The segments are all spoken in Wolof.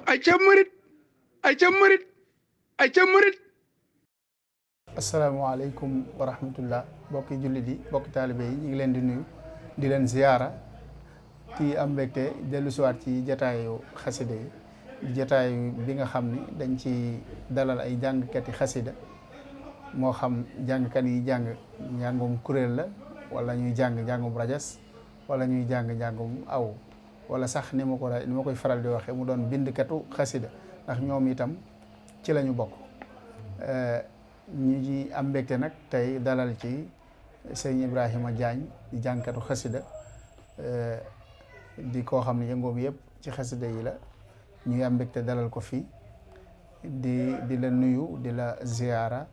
ay ca murit ay ca murit ay ca murit. asalaamaaleykum wa rahmatullah bokki jullit yi bokki taalibe yi ñu ngi leen di nuyu di leen ziyaara ci am mbégte dellu siwaat ci jataayu xasida yi jataayu bi nga xam ni dañ ci dalal ay jàngkati xasida moo xam jàngkat yi jàng njàngum kuréel la wala ñuy jàng njàngum rajas wala ñuy jàng njàngum aw wala sax ni ma koy faral di waxee mu doon bindkatu xasida ndax ñoom itam ci la ñu bokk. ñu ci am mbégte nag tey dalal ci sëñ Ibrahima Diagne di jàngkatu xasida di koo xam ne yëngoom yëpp ci xasida yi la ñuy am mbégte dalal ko fii di la nuyu di la ziyaara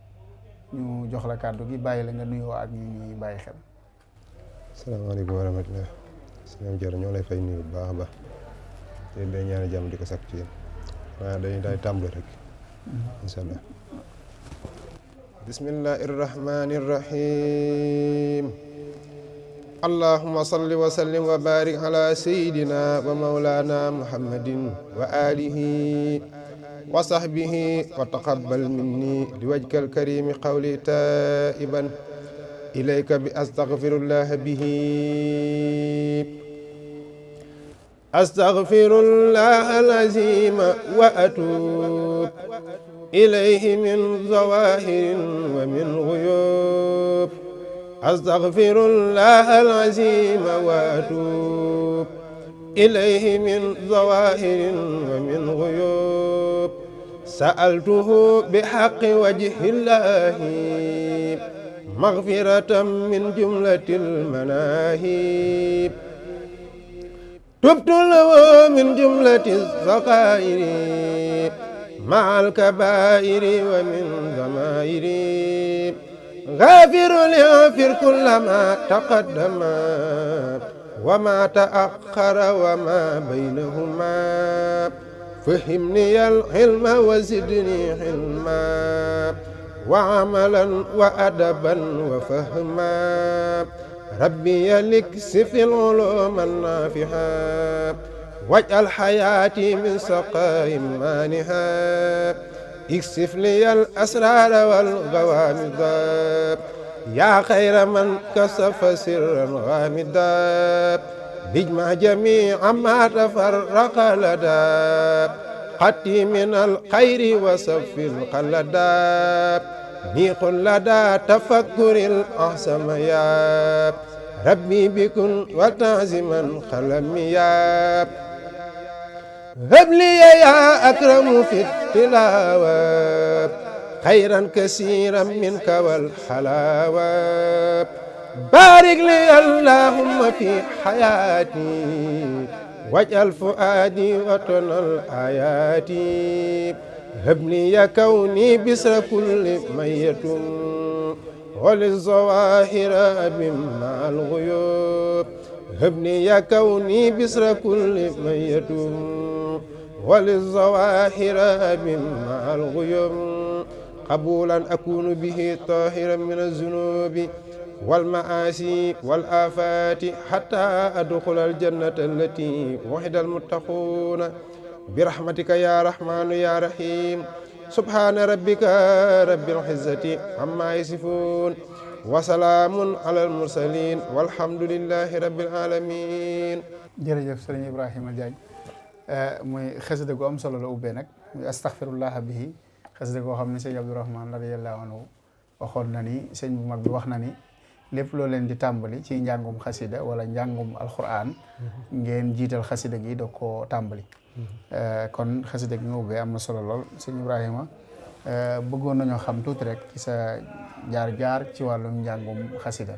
ñu jox la kàddu gi bàyyi la nga nuyoo ak ñu ñuy bàyyi xel. asalaamaaleykum wa rahmatulah sëñ Diarra ñoo lay fay nuyu bu baax a baax te day ñaan jàmm di ko sakku ci yéen waaye dañuy daal tàmbali rek incha allah. bismillahi irrahmani irrahim allahuma salli wa sallim wa barik ala sayidina wa maulana muhammadin wa alihi wa sahbihi wa taqabbal minni liwajhika alkarimi qawli taiban ilayka bi astaghfirullah bihi astaghfirullah alazim wa atub إليه من ظواهر ومن غيوب أستغفر الله العظيم وأتوب إليه من ظواهر ومن غيوب سألته بحق وجه الله مغفرة من جملة المناهب تبت له من جملة الصغائر مع الكبائر ومن ضمائر غافر ليغفر كل ما تقدم وما تأخر وما بينهما فهمني العلم وزدني حلما وعملا وأدبا وفهما ربي لكسف العلوم النافعة واجعل حياتي من سقاء مانها اكسف لي الأسرار والغوامض يا خير من كسف سرا غامضا بجمع جميع ما تفرق لدى قتي من الخير وصف القلدا نيق لدى تفكر الأحسم يا ربي بكن وتعزما خلمي يا هب لي يا أكرم في التلاوة خيرا كثيرا منك والحلاوة بارك لي اللهم في حياتي واجعل فؤادي وطن الآيات هب لي كوني بسر كل من يتم وللظواهر أبم مع الغيوب هبني يا كوني بسر كل من يتوب وللظواهر أبم مع الغيوب قبولا أكون به طاهرا من الذنوب والمآسي والآفات حتى أدخل الجنة التي وحد المتقون برحمتك يا رحمن يا رحيم سبحان ربك رب العزة عما يصفون وسلام على المرسلين والحمد لله رب العالمين. jërëjëf sëriñ Ibrahima Diagne muy xasida gu am solo la ubbee nag muy astaghfirullah bihi xasida goo xam ne sëñ Abdourahman radiyallahu anhu waxoon na ni sëñ bu mag bi wax na ni lépp loo leen di tàmbali ci njàngum xasida wala njàngum alquran ngeen jiital xasida gi da koo tàmbali. kon xasida gi nga ubbee am na solo lool sëñ Ibrahima bëggoon nañoo xam tuuti rek ci sa jaar-jaar ci wàllum njàngum xasida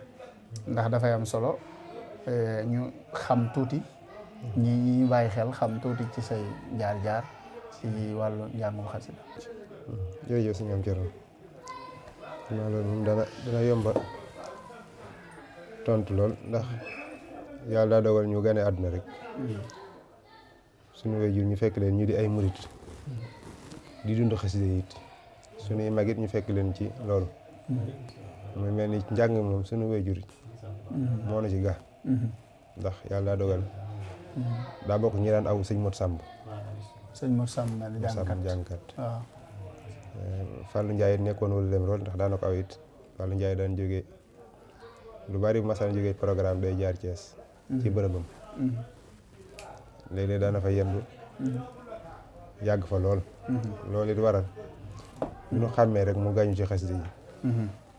ndax dafay am solo ñu xam tuuti ñi bàyyi xel xam tuuti ci say jaar-jaar ci wàllu njàngum xasida. jërëjëf sëñ Am Cerno naa loolu moom dana yomba tontu lool ndax yàlla daa dogal ñu gane àdduna rek suñu waajur ñu fekk leen ñu di ay murit di dund xasida yi it suñuy mag it ñu fekk leen ci loolu muy mel ni njàng moom suñu waajur moo na ci ga ndax yàlla daa dogal daa bokk ñi daan aw sëñ Mot Sàmb sëñ Mor Sam mel ni jàngkat waaw. Fallou Ndiaye nekkoon wala dem lool ndax daana ko aw it Fallou Ndiaye daan jógee lu bari bu masaan jógee programme day jaar Thiès ci bërëbam léeg-léeg daana fa yendu yàgg fa lool loolu it waral bu ñu xàmmee rek mu gàñu ci xasida yi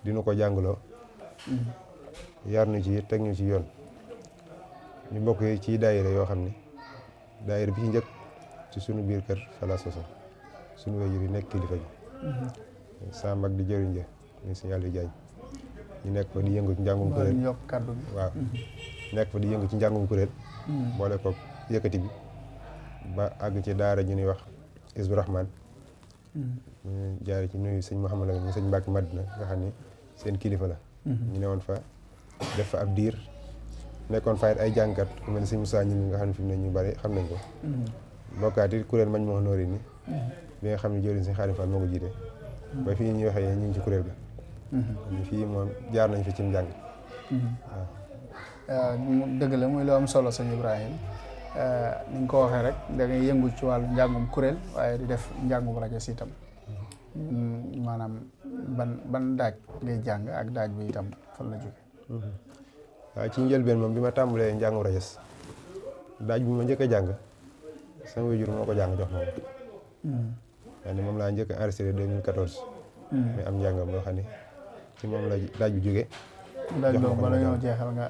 dinu ko jàngaloo yar ñu ci teg ñu ci yoon ñu bokk ci daayira yoo xam ne daayira bi ci njëkk ci sunu biir kër fala soso sunu wéyjur yi nekk kilifa gi sa mag di jëriñ ja ñu si yàlla jaay ñu nekk fa di yëngu ci njàngum kuréel yokk kàddu bi waaw nekk fa di yëngu ci njàngum kuréel boole ko yëkkati bi ba àgg ci daara ñu ñuy wax Hizbut Rahman ñu jaare ci nuyu sëñ Mouhamadou Lamine ñu sëñ Mbacke Madina nga xam ne seen kilifa la ñu newoon fa def fa ab diir nekkoon fa it ay jàngkat ku mel ne sëñ Moussa ñi nga xam ne fi mu ne ñu bari xam nañ ko bokkaat it kuréel mañ moo noori ni bi nga xam ne jëriñ sëñ Xaadim Fall moo ko jiite ba fii ñuy waxee ñu ngi ci kuréel ga fii moom jaar nañ fi ci njàng waaw dëgg la muy lu am solo sëñ Ibrahima ni nga ko waxee rek da ngay yëngu ci wàllu njàngum kuréel waaye di def njàngum rajo si itam maanaam ban daaj ngay jàng ak daaj bi itam fan la jóge waaw ci njëlbeen moom bi ma tàmbalee njàngum rajo daaj bi ma njëkk a jàng sama wéjur moo ko jàng jox ma ko waaye moom laa njëkk a enregistré 2014 muy am njàngam loo xam ne ci moom la daaj bi jóge daaj boobu bala ñoo jeexal nga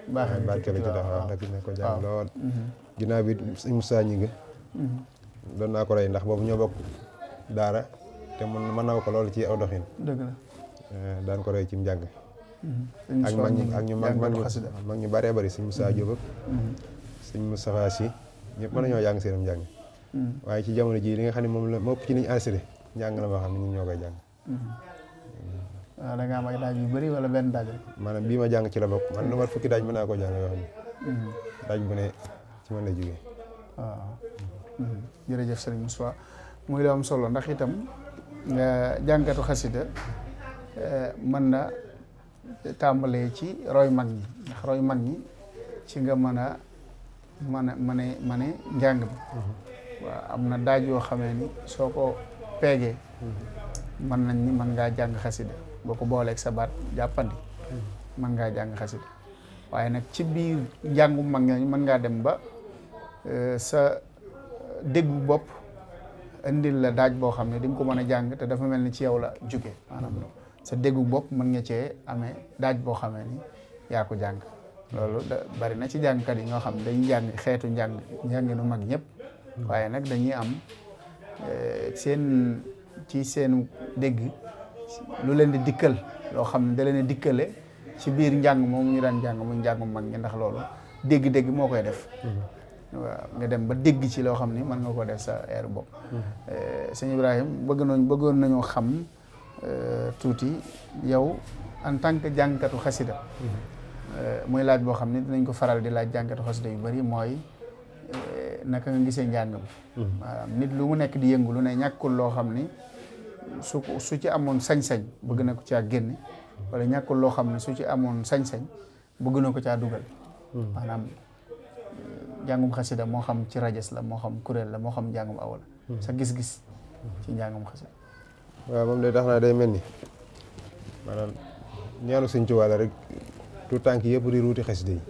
baaxee barke la ci tax wax dëgg ne ko jàng lool ginnaaw bi sëñ Moussa ñi nga doon naa ko rey ndax boobu ñoo bokk daara te mën naw ko loolu ci aw doxin dëgg la daan ko rey ci njàng ak mag ñu bëree bëri sëñ Moussa Diop ak sëñ Moustapha Sy ñëpp mën nañoo jàng seenam njàng waaye ci jamono ji li nga xam ne moom la moo ëpp ci niñ enregistré njàng la moo xam ne ñun ñoo koy jàng waaw da nga am ay daaj yu bëri wala benn daaj rek maanaam bii ma jàng ci la bokk man lu mat fukki daaj mën naa ko jàng yoo xam ne daaj bu ne ci man la jógee waaw jërëjëf sëriñ Moussa muy lu am solo ndax itam nga jàngkatu xasida mën na tàmbalee ci roy mag ñi ndax roy mag ñi ci nga mën a njàng bi waaw am na daaj yoo xamee ni soo ko peegee mën nañ ni mën ngaa jàng xasida boo ko booleeg sa baat jàppandi mën ngaa jàng xasida waaye nag ci biir njàngu mag ñi mën ngaa dem ba sa déggu bopp indil la daaj boo xam ne di nga ko mën a jàng te dafa mel ni ci yow la jóge maanaam sa déggu bopp mën nga cee amee daaj boo xamee ni yaa ko jàng loolu bari na ci jàngkat yi ñoo xam ne dañuy jàng xeetu njànginu mag ñëpp waaye nag dañuy am seen dégg lu leen di dikkal loo xam ne da leen di dikkale ci biir njàng moom ñu daan jàng muy njàngu mag ñi ndax loolu dégg-dégg moo koy def waaw nga dem ba dégg ci loo xam ni mën nga ko def sa air bopp sëñ Ibrahima bëggoon nañoo xam tuuti yow en tant que jàngkatu xasida muy laaj boo xam ni dinañ ko faral di laaj jàngkatu xasida yu bari mooy naka nga gisee njàng mi maanaam nit lu mu nekk di yëngu lu ne ñàkkul loo xam ni su ci amoon sañ-sañ bëgg na ko caa génne wala ñàkkul loo xam ne su ci amoon sañ-sañ bëgg na ko caa dugal maanaam njàngum xasida moo xam ci rajas la moo xam kuréel la moo xam njàngum aw la sa gis-gis ci njàngum xasida waaw moom de tax naa day mel ni maanaam ñaanu Sëñ Tuubaa la rek tout tànk yëpp di ruuti xasida yi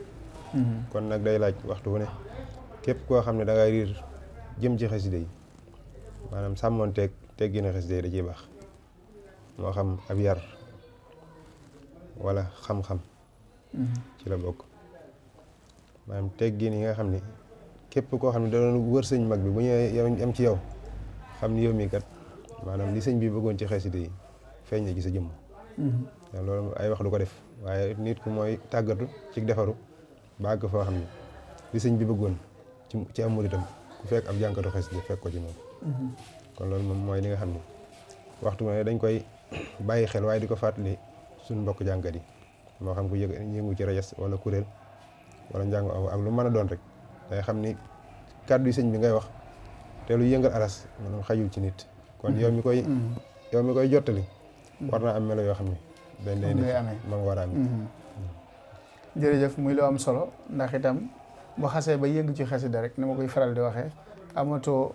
kon nag day laaj waxtu wu ne képp koo xam ne da ngay riir jëm ci xasida yi maanaam sàmmoon teggina xasida yi da ciy baax moo xam ab yar wala xam-xam ci la bokk maanaam teggin yi nga xam ne képp koo xam ne da doon wër sëñ mag bi bu ñëwee yow am ci yow xam ni yow mii kat maanaam li sëñ bi bëggoon ci xasida yi feeñ na ci sa jëmm loolu ay wax du ko def waaye nit ku mooy tàggatu ci defaru bàgg foo xam ne li sëñ bi bëggoon ci am muritam ku fekk ab jànkatu xasida fekk ko ci moom kon loolu moom mooy li nga xam ne waxtu ma dañ koy bàyyi xel waaye di ko fàttali suñu mbokk jànkat yi moo xam ku yëngu ci rajas wala kuréel wala njàngu aw ak lu mën a doon rek day xam ni kàddu yi sëñ bi ngay wax te lu yëngal aras maanaam xajul ci nit kon yow mi koy jottali war naa am melo yoo xam ne dañ lay def ma nga war a am jërëjëf muy lu am solo ndax itam boo xasee ba yëngu ci xasida rek ni ma koy faral di waxee amatoo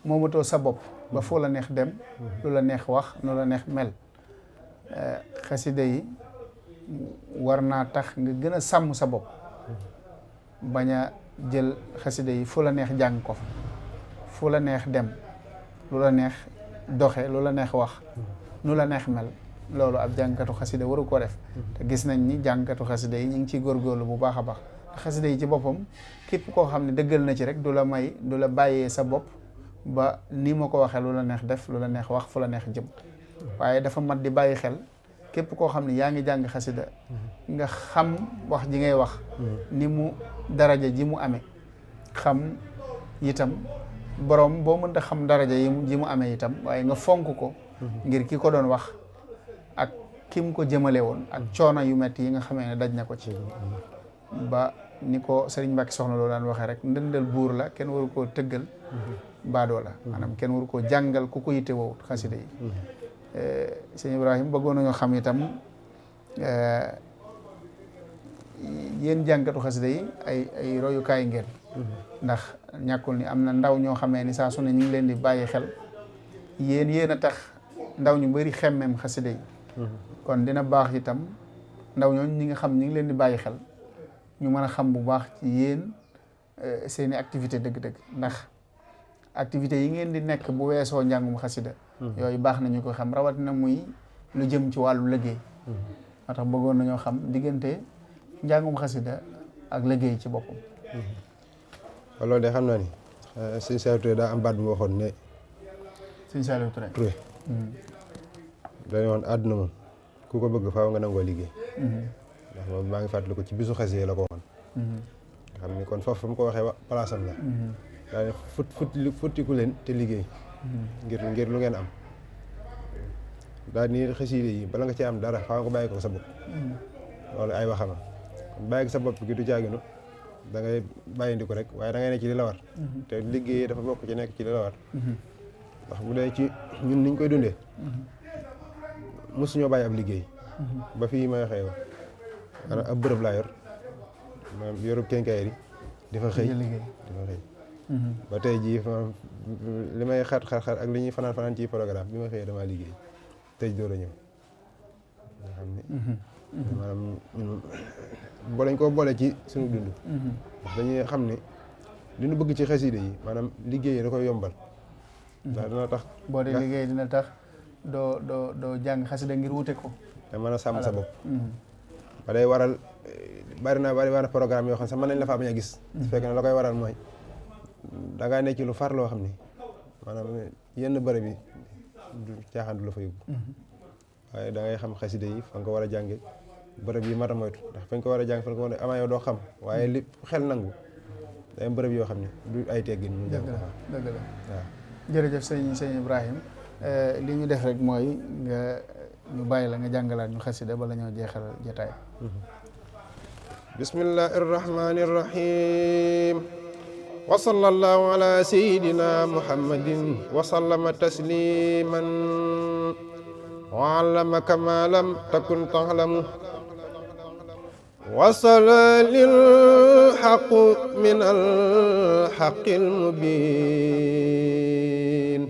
moomatoo sa bopp ba foo la neex dem lu la neex wax nu la neex mel xasida yi war naa tax nga gën a sàmm sa bopp bañ a jël xasida yi fu la neex jàng ko fa fu la neex dem lu la neex doxe lu la neex wax nu la neex mel loolu ab jàngkatu xasida waru ko def te gis nañ ni jàngkatu xasida yi ñu ngi ciy góorgóorlu bu baax a baax xasida yi ci boppam képp koo xam ne dëggal na ci rek du la bàyyee sa bopp ba ni ma ko waxee lu la neex def lu la neex wax fu la neex jëm waaye dafa mat di bàyyi xel képp koo xam ne yaa ngi jàng xasida nga xam wax ji ngay wax ni mu daraja ji mu amee xam itam borom boo mënta xam daraja ji mu amee itam waaye nga fonk ko ngir ki ko doon wax ak ki mu ko jëmale woon ak coono yu metti yi nga xamee ne daj na ko ci ba ni ko Sëriñ Mbàkke Soxna Lo daan waxee rek ndëndal buur la kenn waru koo tëggal baadoo la maanaam kenn waru koo jàngal ku ko yitte wowut xasida yi sëñ Ibrahima bëggoon nañoo xam itam yéen jàngkatu xasida yi ay royukaay ngeen ndax ñàkkul ni am na ndaw ñoo xamee ni saa su ne ñu ngi leen di bàyyi xel yéen a tax ndaw ñu bari xemmeem xasida yi kon dina baax itam ndaw ñooñu ñi nga xam ñi ngi leen di bàyyi xel ñu mën a xam bu baax ci yéen seeni activité dëgg-dëgg ndax activité yi ngeen di nekk bu weesoo njàngum xasida yooyu baax na ñu ko xam rawatina muy lu jëm ci wàllu liggéey moo tax bëggoon nañoo xam diggante njàngum xasida ak liggéey ci boppam loolu de xam naa ni sëñ Saliou Touré daa am baat bu ma waxoon ne sëñ Saliou Touré dañu woon àdduna moom ku ko bëgg faaw nga nangoo liggéey ndax moom maa ngi fàttali ko ci bisu xasida la ko waxoon nga xam ni kon foofu fa mu ko waxee palaasam la daane futtiku leen te liggéey ngir lu ngeen am daal ni xasida yi bala nga ci am dara faaw nga bàyyi ko sa bopp loolu ay waxama bàyyi ko sa bopp gi du caaginu da ngay bàyyindi ko rek waaye da ngay nekk ci li la war te liggéey dafa bokk ci nekk ci li la war ndax bu dee ci ñun niñ koy dundee mosuñoo bàyyi ab liggéey ba fii may waxee maanaam ab bërëb laa yor maanaam yorub kenkaayri di fa xëy ba tey jii li may xat ak li ñuy fanaan ci programme bi ma xëyee damaa liggéey tëj door a ñëw nga xam ni maanaam boo lañ koo boole ci suñu dund ndax dañuy xam ni li ñu bëgg ci xasida yi maanaam liggéey da koy yombal ndax dina tax boo dee liggéey dina tax doo jàng xasida ngir wute ko te mën a sàmm sa bopp ba day waral bari na programme yoo xam sax mën nañ la faa bañ a gis su fekkee ne la koy waral mooy da ngaa nekk ci lu far loo xam ni maanaam yenn bërëb yi du caaxaan du la fa yóbbu waaye da ngay xam xasida yi fa nga ko war a jànge bërëb yi mat a moytu ndax fa nga ko war a jàng fa nga ko war a amaa yow doo xam waaye li xel nangu day am bërëb yoo xam ne du ay teggin ñu jàng ko dëgg la waaw jërëjëf sëñ Ibrahima li ñu def rek mooy ñu bàyyi la nga jàngalaat ñu xasida bala ñoo jeexal jotaay bismillahi rahmani rahim wa sallallahu ala sayidina muhammadin wa sallama tasliman wa allama kama lam takun ta'lamu وصل للحق من الحق المبين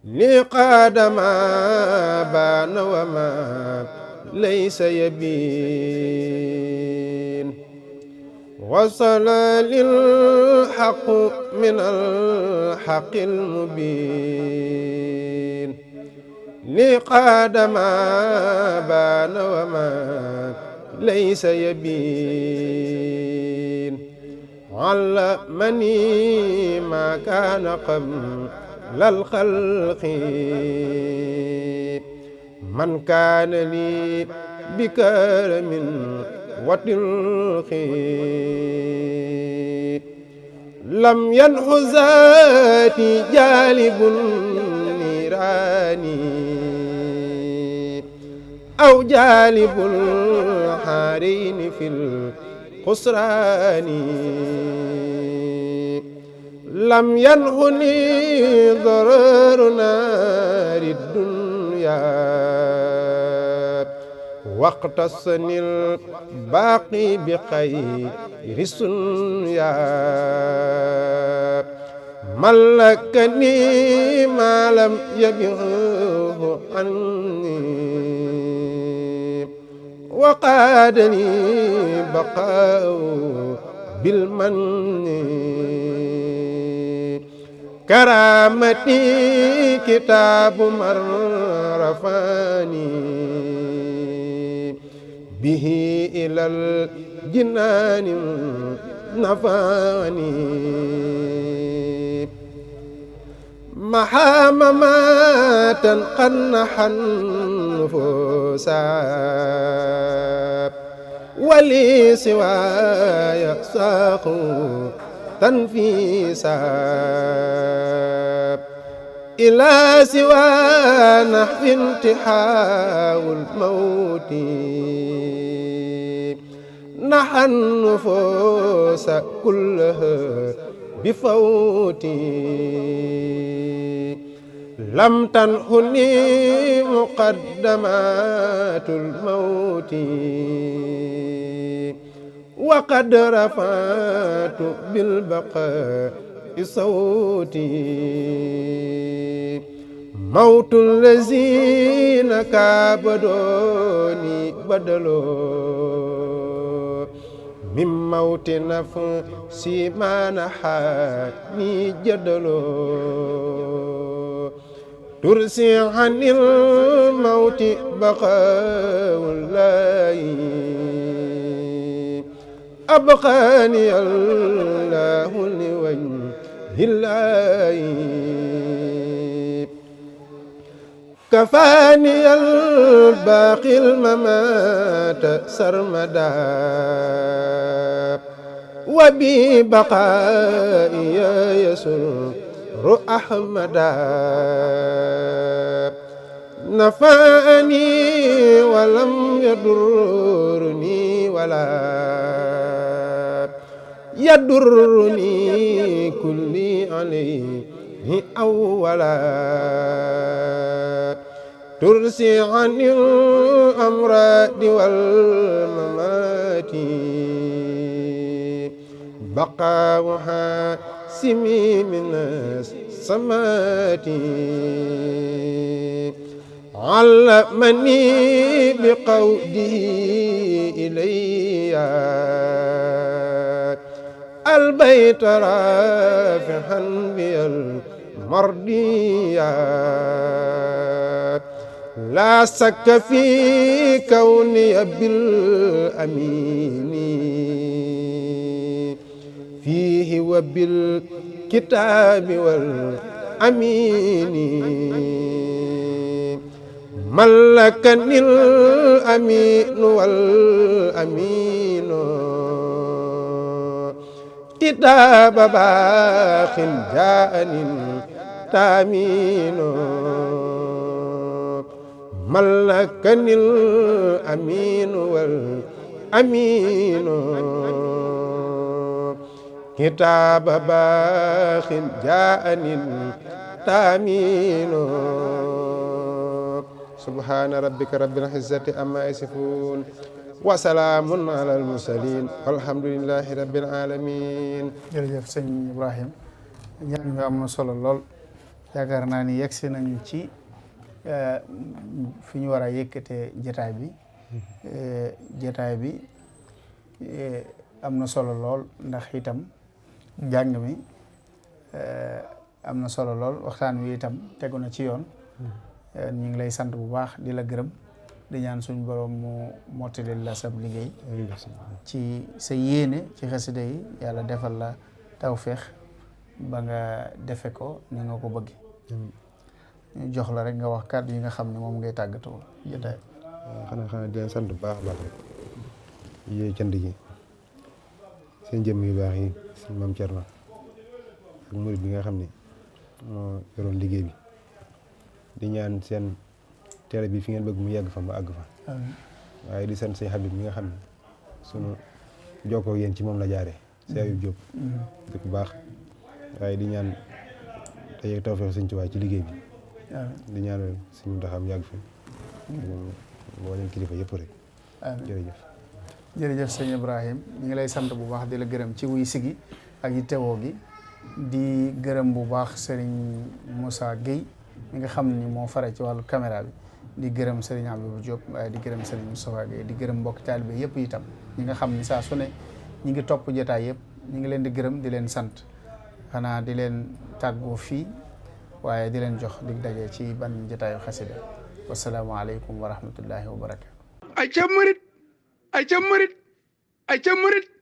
لقاد ما بان وما ليس يبين وصل للحق من الحق المبين لقاد ما بان وما ليس يبين علمني ما كان قبل الخلق من كان لي بكرم وتلق لم ينح ذاتي جالب النيران أو جالب الحارين في الخسران لم ينهني ضرر نار الدنيا واقتصني الباقي بخير السنيا ملكني ما لم يبغه عني وقادني بقاء بالمن كرامتي كتاب من رفاني به إلى الجنان نفاني محا مماتا قد نحى النفوسا ولي سواي ساق تنفيسا إلى سوى نحو انتحاء الموت نحى النفوس كلها بفوتي لم تنحني مقدمات الموت وقد رفعت بالبقاء صوتي موت الذين كابدوني بدلوا من موت نفسي ما نحاني جدلوا ترسي عن الموت بقاء الله أبقاني الله لوجه الله كفاني الباقي الممات سرمدا وببقائي يسر أحمدا نفاني ولم يضرني ولا يضرني كلي عليه أولا ترسي عن الأمراض والممات بقاؤها سمي من السمات علمني بقوله إلي البيت رافحا بي المرضية لا شك في كوني بالأمين فيه وبالكتاب والأمين ملكني الأمين والأمين كتاب باخ جاءني التامين ملكني الأمين والأمين كتاب باخ جاءني التامين سبحان ربك رب العزة عما يصفون وسلام على المرسلين والحمد لله رب العالمين. jërëjëf sëñ Ibrahim ñaan nga am na solo lool yaakaar naa ni yegsi nañu ci fi ñu war a yëkkatee jotaay bi jotaay bi am na solo lool ndax itam njàng mi am na solo lool waxtaan wi itam tegu na ci yoon ñu ngi lay sant bu baax di la gërëm di ñaan suñu borom mu mottali la sab liggéey ci sa yéene ci xasida yi yàlla defal la tawféex ba nga defe ko ni nga ko bëgg ñu jox la rek nga wax kàddu yi nga xam ne moom ngay tàggatoo jotaay xanaa di leen sant bu baax a baax rek yooyu cant gi seen jëmm yu baax yi sëñ Maam Cerno ak murid bi nga xam ne moo yoroon liggéey bi di ñaan seen télé bi fi ngeen bëgg mu yegg fa mu àgg fa waaye di sant sëñ Habib mi nga xam ne sunu jokkoo yéen ci moom la jaaree si Ayub Diop di ku baax waaye di ñaan tey tawfeex sëñ Tuubaa ci liggéey bi di ñaanal suñu ndaxam yàgg fi boo leen kilifa yëpp rek jërëjëf jërëjëf sëñ Ibrahim ñu ngi lay sant bu baax di la gërëm ci wuy sigi ak yi tewoo gi di gërëm bu baax Serigne Moussa Guèye mi nga xam ni moo fare ci wàllu caméra bi di gërëm Serigne Abibou Diop waaye di gërëm Serigne Moustapha Guèye di gërëm mbokk taalibe yëpp itam ñi nga xam ni saa su ne ñi ngi topp jotaay yëpp ñi ngi leen di gërëm di leen sant xanaa di leen tàggoo fii waaye di leen jox dig daje ci ban jotaayu xasida wasalaamaaleykum wa rahmatullahi wa barakatu ay ca murit